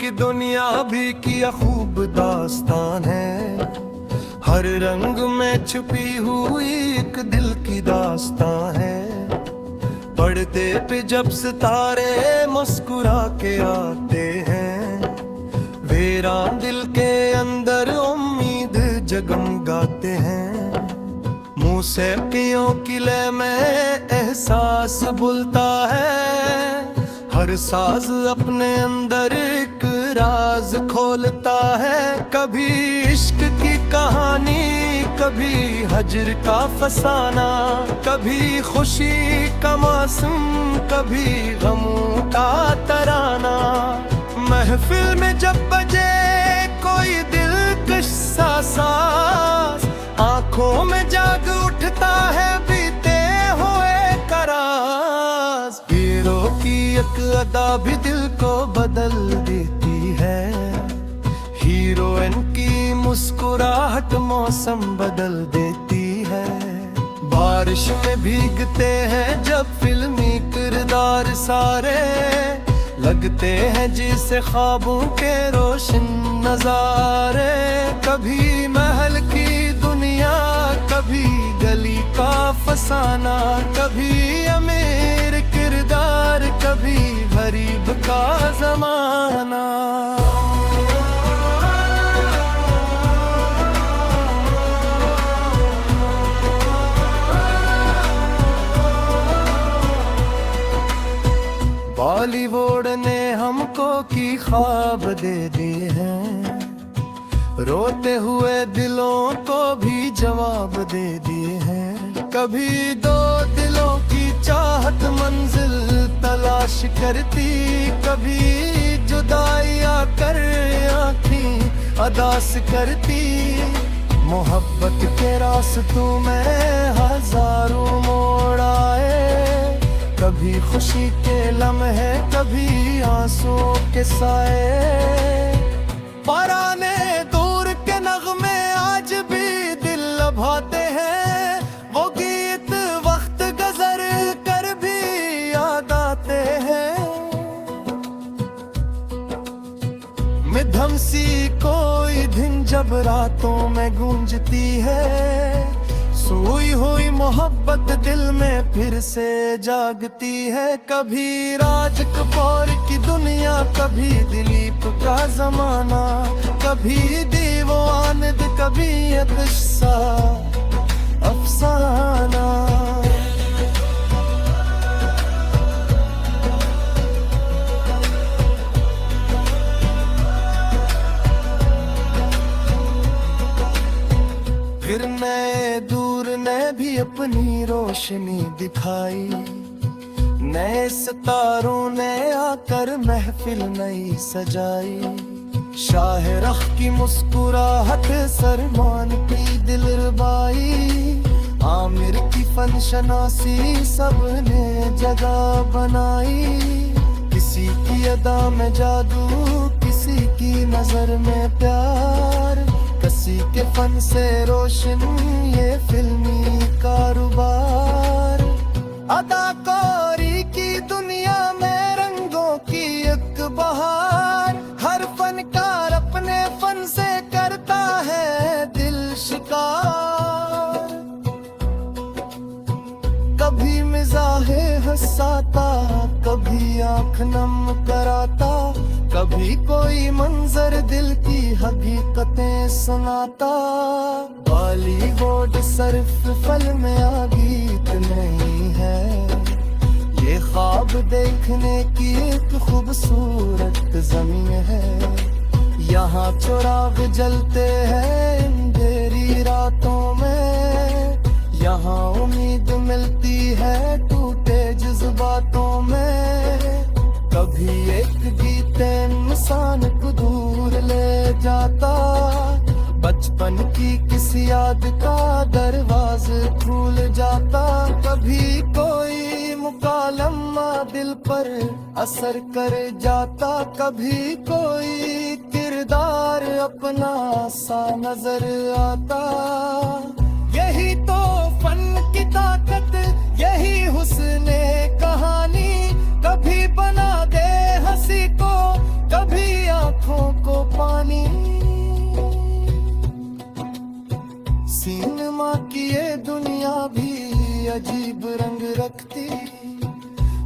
की दुनिया भी किया खूब दास्तान है, हर रंग में छुपी हुई एक दिल की दास्तां है। पर्दे पे जब सितारे मुस्कुरा के आते हैं, वीरान दिल के अंदर उम्मीद जगमगाते हैं। मुंह से पियों किले में एहसास बुलता है, हर साज अपने अंदर एक राज खोलता है। कभी इश्क की कहानी, कभी हजर का फसाना, कभी खुशी का मौसम, कभी गमों का तराना। महफिल में जब बजे कोई दिलकश सा साज, आंखों में जाग उठता है बीते हुए करास। हीरो की एक अदा भी दिल को बदल देती है, हीरोइन की मुस्कुराहट मौसम बदल देती है। बारिश में भीगते हैं जब फिल्मी किरदार सारे, लगते हैं जिसे ख्वाबों के रोशन नजारे। कभी महल की दुनिया, कभी गली का फसाना, कभी अमीर किरदार, कभी गरीब का जमाना। बॉलीवुड ने हमको की ख्वाब दे दिए हैं, रोते हुए दिलों को भी जवाब दे दिए हैं। कभी दो दिलों की चाहत मंजिल तलाश करती, कभी जुदाई आकर आँखें अदास करती। मोहब्बत के रास्तों में हजारों मोड़ आए, कभी खुशी के लम्हे, कभी आंसुओं के साए। पराने दूर के नगमे आज भी दिल लभाते हैं, वो गीत वक्त गुजर कर भी याद आते हैं। मिधम सी कोई धुन जब रातों में गूंजती है, सोई हुई मोहब्बत दिल में फिर से जागती है। कभी राज कपूर की दुनिया, कभी दिलीप का जमाना, कभी दीवानद, कभी एक किस्सा अफसाना। फिर नए दूर ने भी अपनी रोशनी दिखाई, नए सितारों ने आकर महफिल नई सजाई। शाहरख की मुस्कुराहट, सलमान की दिलरुबाई, आमिर की फनशनासी, सबने जगह बनाई। किसी की अदा में जादू, किसी की नजर में प्यार, किसी के फन से रोशन ये फिल्मी कारोबार। अदाकारी की दुनिया में रंगों की एक बहार, हर फनकार अपने फन से करता है दिल शिकार। कभी मिजाहे हंसाता, कभी आंख नम कराता, कभी कोई मंजर दिल की हकीकतें सुनाता। बॉलीवुड सिर्फ फिल्म या गीत नहीं है, ये ख्वाब देखने की एक खूबसूरत ज़मीन है। यहाँ चिराग जलते हैं अंधेरी रातों में, यहाँ उम्मीद मिलती है टूटे जज्बातों में। कभी एक गीत इंसान को दूर ले जाता, बचपन की किसी याद का दरवाज़ा खुल जाता। कभी कोई मुकालमा दिल पर असर कर जाता, कभी कोई किरदार अपना सा नजर आता। यही तो फन की ताकत, यही हुस्ने कहानी, कभी बना दे हंसी को, कभी आँखों ये दुनिया भी अजीब रंग रखती,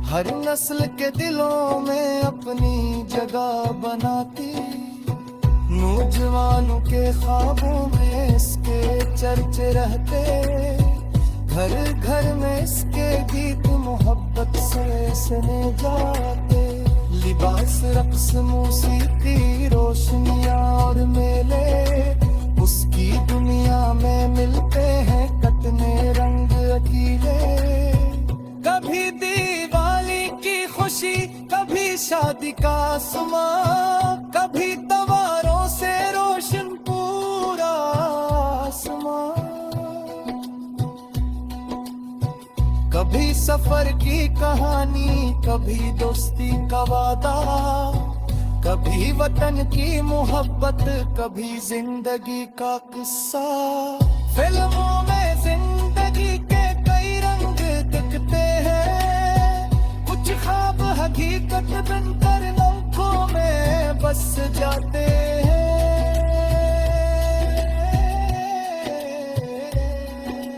हर नस्ल के दिलों में अपनी जगह बनाती। नौजवानों के ख्वाबों में इसके चर्चे रहते, घर घर में इसके गीत मोहब्बत से सुने जाते। लिबास, रक्स, मौसीकी, रोशनियां और मेले, उसकी दुनिया में मिलते हैं कतने रंग अकीले। कभी दिवाली की खुशी, कभी शादी का सुमा, कभी तवारों से रोशन पूरा आसमां। कभी सफर की कहानी, कभी दोस्ती का वादा, कभी वतन की मोहब्बत, कभी जिंदगी का किस्सा। फिल्मों में जिंदगी के कई रंग दिखते हैं, कुछ ख्वाब हकीकत बनकर आंखों में बस जाते हैं।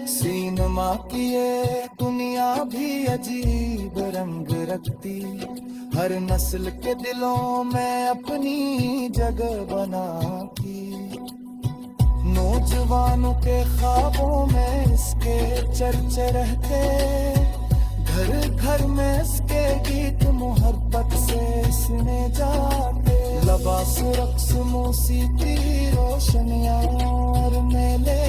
सिनेमा की ये दुनिया भी अजीब रंग रखती, हर नस्ल के दिलों में अपनी जगह बनाती। नौजवानों के ख्वाबों में इसके चर्चे रहते, घर घर में इसके गीत मोहब्बत से सुने जाते। लिबास, रक्स, मौसीकी, रोशनियां और मेले,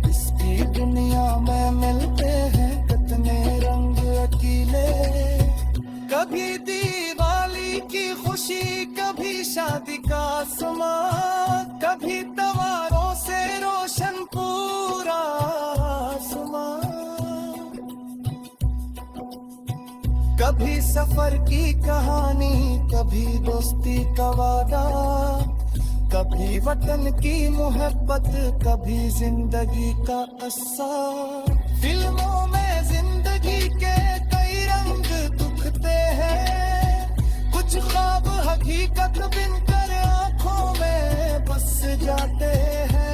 इसकी दुनिया में मिलते हैं कितने रंग अकीले। कभी दिवाली की खुशी, कभी शादी का समा, कभी तवारों से रोशन पूरा आसमां। कभी सफर की कहानी, कभी दोस्ती का वादा, कभी वतन की मोहब्बत, कभी जिंदगी का किस्सा। फिल्मों में जिंदगी के कई रंग दिखते हैं, कुछ ख्वाब हकीकत बनकर आंखों में बस जाते हैं।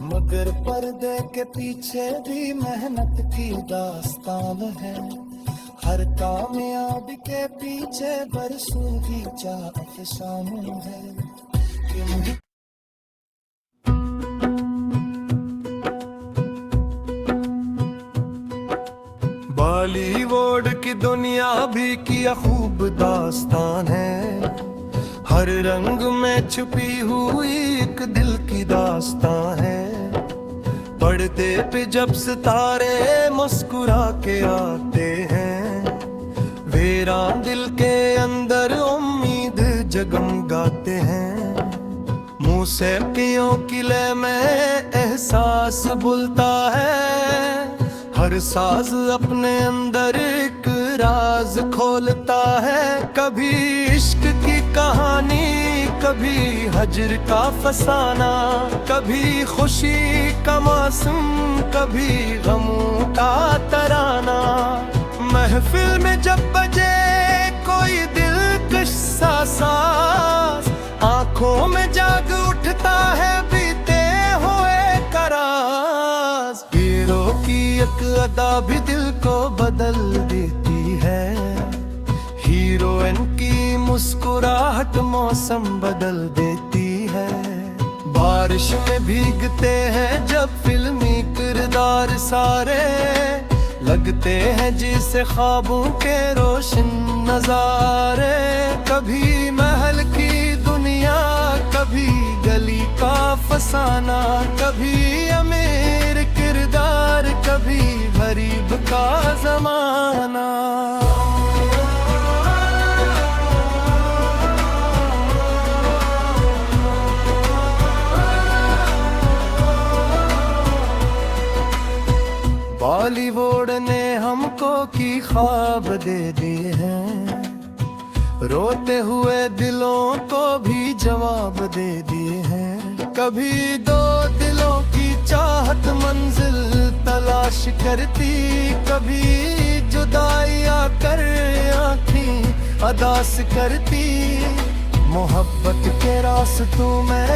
मगर पर्दे के पीछे भी मेहनत की दास्तान है, हर कामयाबी के पीछे बरसों की चाह अफसानों है। बॉलीवुड की दुनिया भी किया खूब दास्तान है, हर रंग में छुपी हुई एक दिल की दास्तान है। पर्दे पे जब सितारे मुस्कुरा के आते हैं, वीरान दिल के अंदर उम्मीद जगमगाते हैं। मौसीकियों की लय में एहसास बुलता है, हर साज अपने अंदर एक राज खोलता है। कभी इश्क की कहानी, कभी हजर का फसाना, कभी खुशी का मौसम, कभी गमों का तराना। महफिल में जब बजे कोई दिलकश सा साज, आंखों में जाग उठता है बीते हुए कराज। हीरो की एक अदा भी दिल को बदल देती है, हीरोइन की मुस्कुराहट मौसम बदल देती है। बारिश में भीगते हैं जब फिल्मी किरदार सारे, लगते हैं जिसे ख्वाबों के रोशन नजारे। कभी महल की दुनिया, कभी गली का फसाना, कभी अमीर किरदार, कभी गरीब का जमाना। बॉलीवुड ने हमको की ख्वाब दे दिए हैं, रोते हुए दिलों को भी जवाब दे दिए हैं। कभी दो दिलों की चाहत मंजिल तलाश करती, कभी जुदाई आकर आँखें अदास करती। मोहब्बत के रास्तों में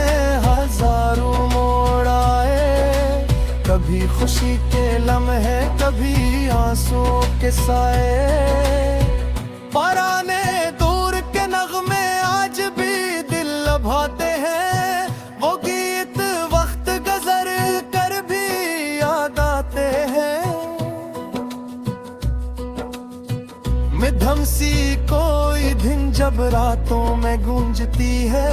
हजारों मोड़ आए, कभी खुशी के लम्हे कभी आंसुओं के साए। पराने दूर के नगमे आज भी दिल लभाते हैं, वो गीत वक्त गुजर कर भी याद आते हैं। मिधम सी कोई दिन जब रातों में गूंजती है,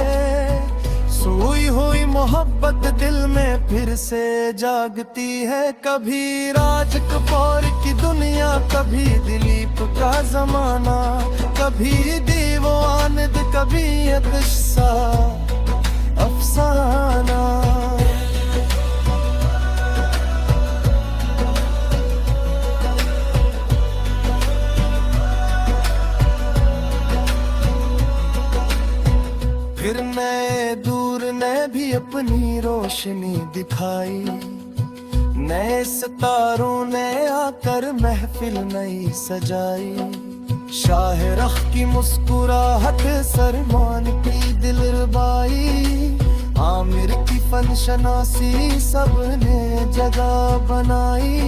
सोई हुई मोहब्बत दिल में फिर से जागती है। कभी राज कपूर की दुनिया, कभी दिलीप का जमाना, कभी दीवो आनंद, कभी ये किस्सा अफसाना। फिर नए दूर ने भी अपनी रोशनी दिखाई, नए सितारों ने आकर महफिल नई सजाई। शाहरख की मुस्कुराहट, सरमान की दिलरबाई, आमिर की फनशनासी, सबने जगह बनाई।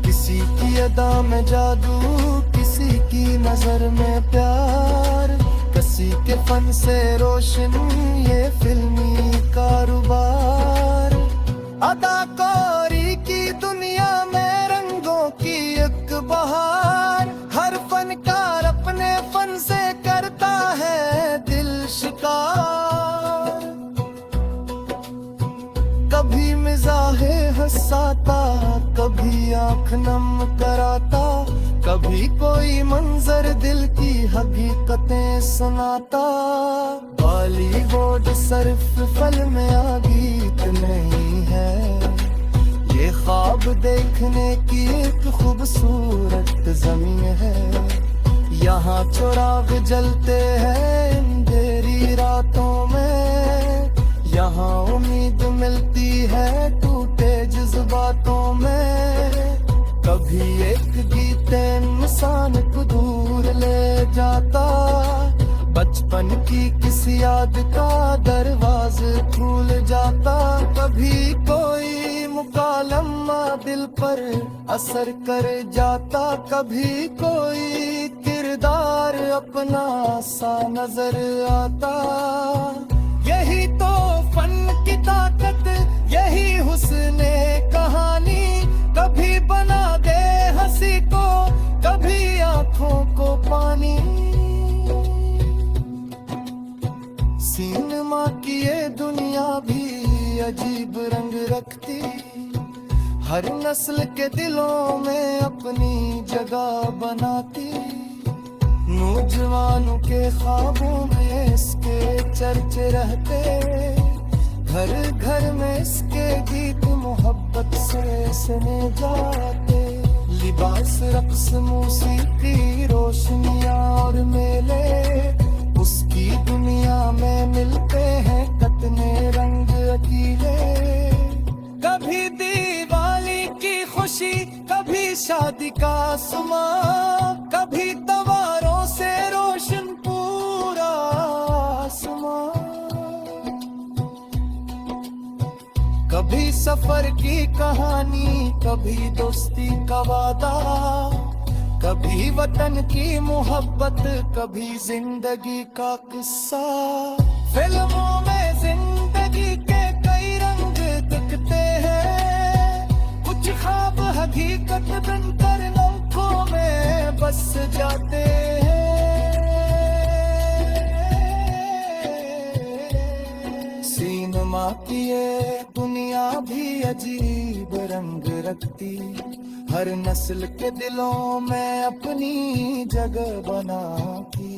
किसी की अदा में जादू, किसी की नजर में प्यार, किसी के फन से रोशन ये फिल्मी कारोबार। अदाकारी की दुनिया में रंगों की एक बहार, हर फनकार अपने फन से करता है दिल शिकार। कभी मिजाहे हंसाता, कभी आंख नम कराता, कभी कोई मंजर दिल की हकीकतें सुनाता। बॉलीवुड सिर्फ फिल्म या गीत नहीं है, ये ख्वाब देखने की एक खूबसूरत ज़मीन है। यहाँ चिराग जलते हैं अंधेरी रातों में, यहाँ उम्मीद मिलती है टूटे जज्बातों में। कभी एक गीत इंसान को दूर ले जाता, बचपन की किसी याद का दरवाज़ा खुल जाता। कभी कोई मुकालमा दिल पर असर कर जाता, कभी कोई किरदार अपना सा नजर आता। यही तो फन की ताकत, यही हुस्ने कहानी, कभी बना दे हंसी को, कभी आंखों को पानी। सिनेमा की ये दुनिया भी अजीब रंग रखती, हर नस्ल के दिलों में अपनी जगह बनाती। नौजवानों के ख्वाबों में इसके चर्चे रहते, घर घर में इसके गीत मोहब्बत से सुने जाते। लिबास, रक्स, मौसीकी, रोशनियां और मेले, उसकी दुनिया में मिलते हैं कितने रंग अकीले। कभी दिवाली की खुशी, कभी शादी का सुमा, कभी तवारों से रोशन पूरा आसमां। कभी सफर की कहानी, कभी दोस्ती का वादा, कभी वतन की मोहब्बत, कभी जिंदगी का किस्सा। फिल्मों में जिंदगी के कई रंग दिखते हैं, कुछ ख्वाब हकीकत बनकर आंखों में बस जाते हैं। सिनेमा की ये दुनिया भी अजीब रंग रखती, हर नस्ल के दिलों में अपनी जगह बनाती।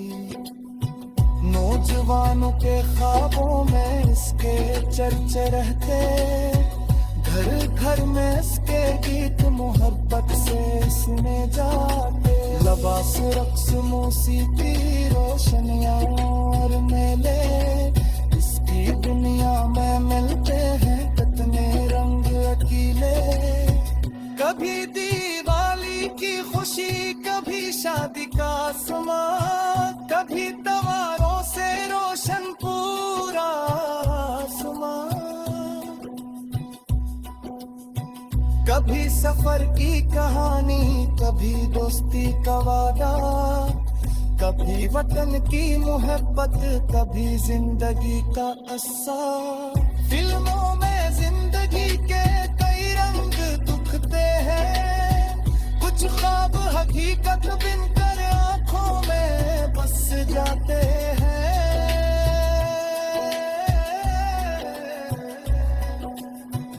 नौजवानों के ख्वाबों में इसके चर्चे रहते, घर घर में इसके गीत मोहब्बत से सुने जाते। लिबास, रक्स, मौसीकी, रोशनियां और मेले, इसकी दुनिया में मिलते हैं कितने रंग अकीले। कभी दिवाली की खुशी, कभी शादी का समा, कभी तवारों से रोशन कभी सफर की कहानी, कभी दोस्ती का वादा, कभी वतन की मोहब्बत, कभी जिंदगी का अस्सा। फिल्मों में जिंदगी के कई रंग दिखते हैं, कुछ ख्वाब हकीकत बनकर आंखों में बस जाते हैं।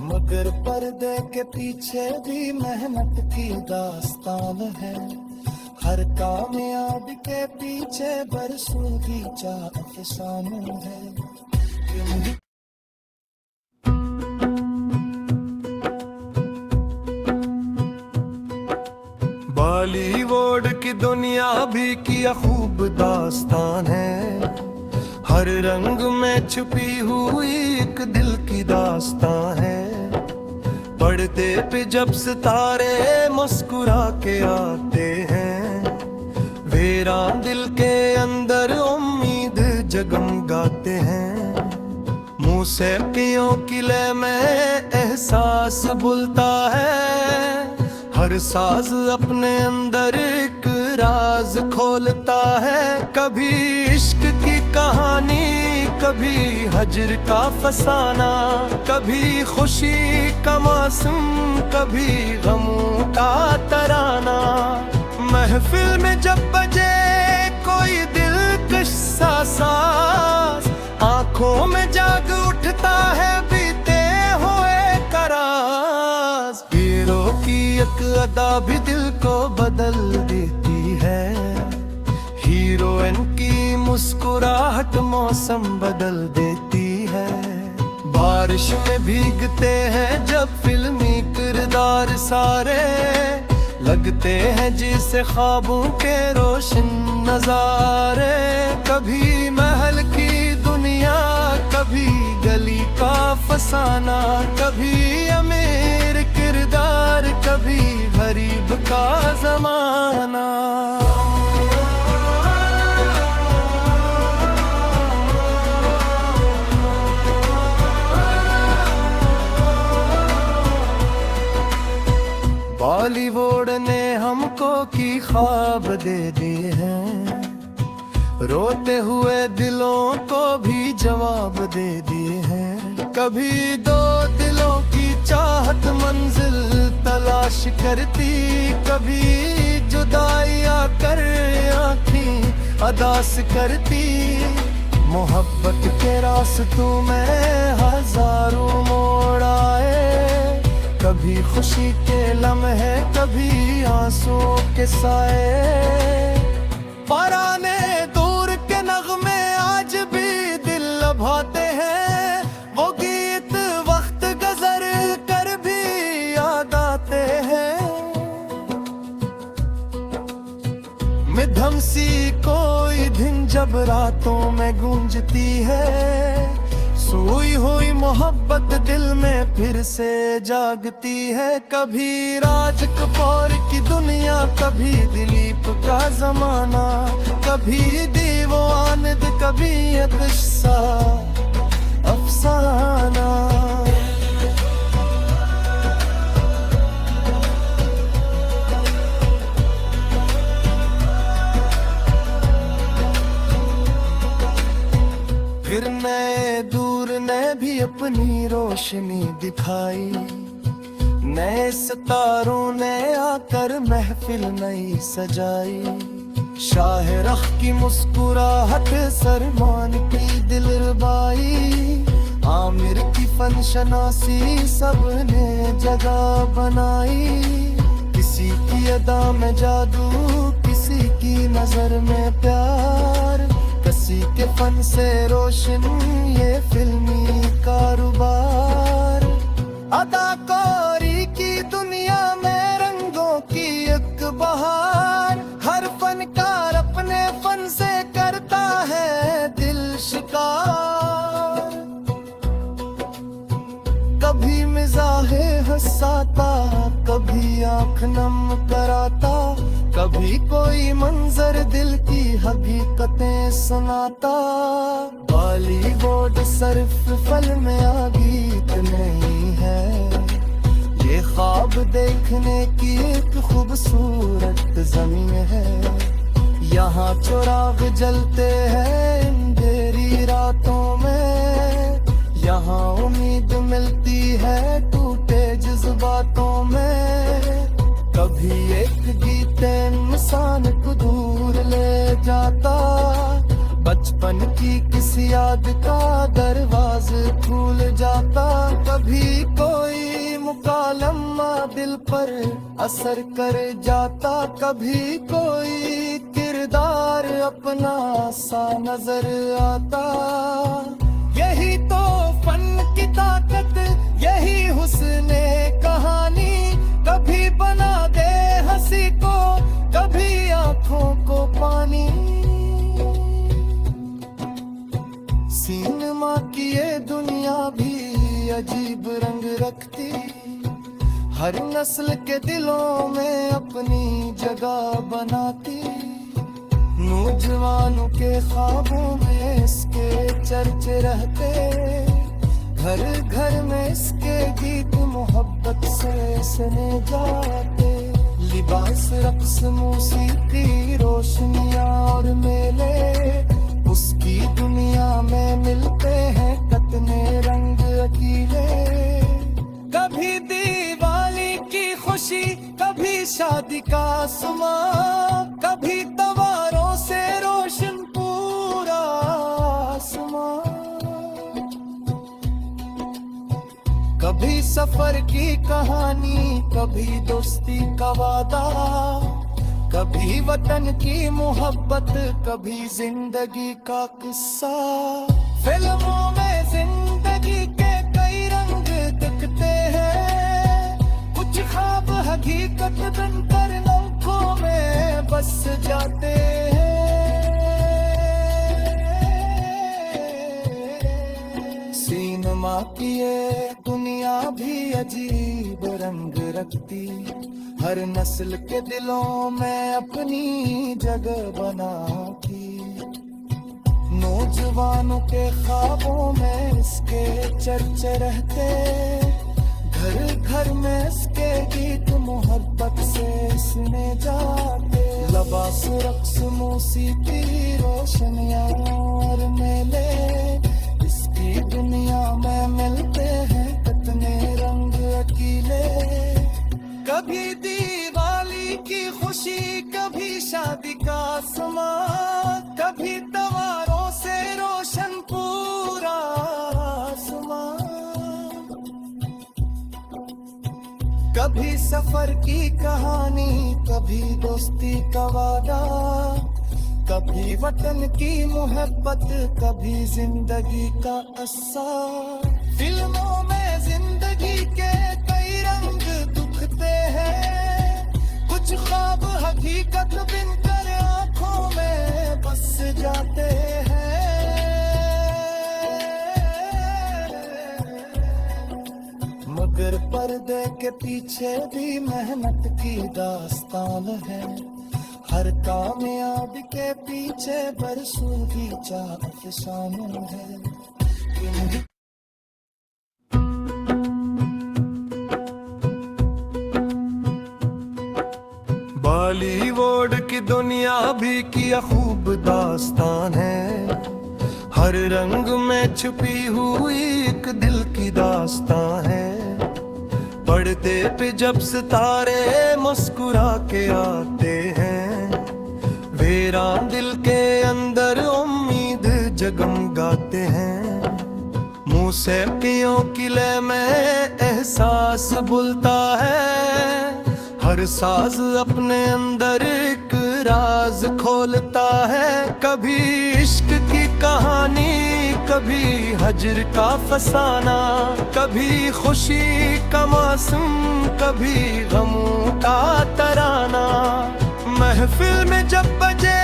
मगर पर्दे के पीछे भी मेहनत की दास्तान है, हर कामयाबी के पीछे बरसों की चाह अफसाना है। बॉलीवुड की दुनिया भी किया खूब दास्तान है, हर रंग में छुपी हुई एक दिल की दास्तान है। पर्दे पे जब सितारे मुस्कुरा के आते हैं, वीरान दिल के अंदर उम्मीद जगमगाते हैं। मौसीकियों की लय में एहसास बुलता है, हर साज अपने अंदर एक राज खोलता है। कभी इश्क की कहानी, कभी हजर का फसाना, कभी खुशी का मौसम, कभी गमों का तराना। महफिल में जब बजे कोई दिलकश सा साज, आंखों में जाग उठता है बीते हुए कराज। हीरो की एक अदा भी दिल को बदल देती है, हीरोइन की मुस्कुराहट मौसम बदल देती है। बारिश में भीगते हैं जब फिल्मी किरदार सारे, लगते हैं जिसे ख्वाबों के रोशन नजारे। कभी महल की दुनिया, कभी गली का फसाना, कभी अमीर किरदार, कभी गरीब का जमाना। बॉलीवुड ने हमको की ख्वाब दे दिए हैं, रोते हुए दिलों को भी जवाब दे दिए हैं। कभी दो दिलों की चाहत मंजिल तलाश करती, कभी जुदाई आकर आँखें अदास करती। मोहब्बत के रास्तों में हजारों मोड़ आए, कभी खुशी के लम्हे, कभी आंसुओं के साए। पुराने दूर के नगमे आज भी दिल लभाते हैं, वो गीत वक्त गुजर कर भी याद आते हैं। मिधम सी कोई दिन जब रातों में गूंजती है, सोई हुई मोहब्बत दिल में फिर से जागती है। कभी राज कपूर की दुनिया, कभी दिलीप का जमाना, कभी दीवो आनंद, कभी ये किस्सा अफसाना। फिर नए दूर ने भी अपनी रोशनी दिखाई, नए सितारों ने आकर महफिल नई सजाई। शाहिर की मुस्कुराहट, सलमान की दिलरुबाई, आमिर की फनशनासी, सबने जगह बनाई। किसी की अदा में जादू, किसी की नजर में प्यार, किसी के फन से रोशन ये फिल्मी कारोबार। अदाकारी की दुनिया में रंगों की एक बहार, हर फनकार अपने फन से करता है दिल शिकार। कभी मिजाहे हंसाता, कभी आंख नम कराता, कभी कोई मंजर दिल की हकीकतें सुनाता। बॉलीवुड सिर्फ फिल्म या गीत नहीं है, ये ख्वाब दे की एक खूबसूरत ज़मीन है। यहाँ चिराग जलते हैं अंधेरी रातों में, यहाँ उम्मीद मिलती है टूटे जज्बातों में। कभी एक गीत इंसान को दूर ले जाता, बचपन की किसी याद का दरवाज़ खुल जाता। कभी कोई मुकालमा दिल पर असर कर जाता, कभी कोई किरदार अपना सा नजर आता। यही तो फन की ताकत, यही हुस्ने कहानी, कभी बना दे हंसी को, कभी आंखों को पानी। सिनेमा की ये दुनिया भी अजीब रंग रखती, हर नस्ल के दिलों में अपनी जगह बनाती। नौजवानों के ख्वाबों में इसके चर्चे रहते, घर घर में इसके गीत मोहब्बत से सुने जाते। लिबास, रक्स, मौसीकी, रोशनियां और मेले, उसकी दुनिया में मिलते हैं कितने रंग अकीले। कभी दिवाली की खुशी, कभी शादी का सुमा, कभी तवारों से रोशन पूरा आसमां। कभी सफर की कहानी, कभी दोस्ती का वादा, कभी वतन की मोहब्बत, कभी जिंदगी का किस्सा। फिल्मों में जिंदगी के कई रंग दिखते हैं, कुछ ख्वाब हकीकत बनकर लम्हों में बस जाते हैं। सिनेमा की ये दुनिया भी अजीब रंग रखती, हर नस्ल के दिलों में अपनी जगह बनाती। नौजवानों के ख्वाबों में इसके चर्चे रहते, घर घर में इसके गीत मोहब्बत से सुने जाते। लिबास, रक्स, मौसीकी, रोशनियां और मेले, इसकी दुनिया में मिलते हैं कितने रंग अकीले। कभी दिवाली की खुशी, कभी शादी का समा, कभी तवारों से रोशन पूरा आसमां। कभी सफर की कहानी, कभी दोस्ती का वादा, कभी वतन की मोहब्बत, कभी जिंदगी का अस्सा। फिल्मों में जिंदगी के कई रंग दिखते हैं, कुछ ख्वाब हकीकत बनकर आंखों में बस जाते हैं। मगर पर्दे के पीछे भी मेहनत की दास्तान है, हर कामयाब के पीछे बरसों की चाह अफसाना है। बॉलीवुड की दुनिया भी किया खूब दास्तान है, हर रंग में छुपी हुई एक दिल की दास्तान है। पर्दे पे जब सितारे मुस्कुरा के आते हैं, वीरान दिल के अंदर उम्मीद जगमगाते हैं। मौसीकियों की लय में एहसास बुलता है, हर साज अपने अंदर एक राज खोलता है। कभी इश्क की कहानी, कभी हजर का फसाना, कभी खुशी का मौसम, कभी गमों का तराना। महफिल में जब बजे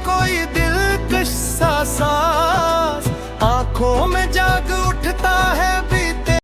कोई दिलकश सा सांस, आंखों में जाग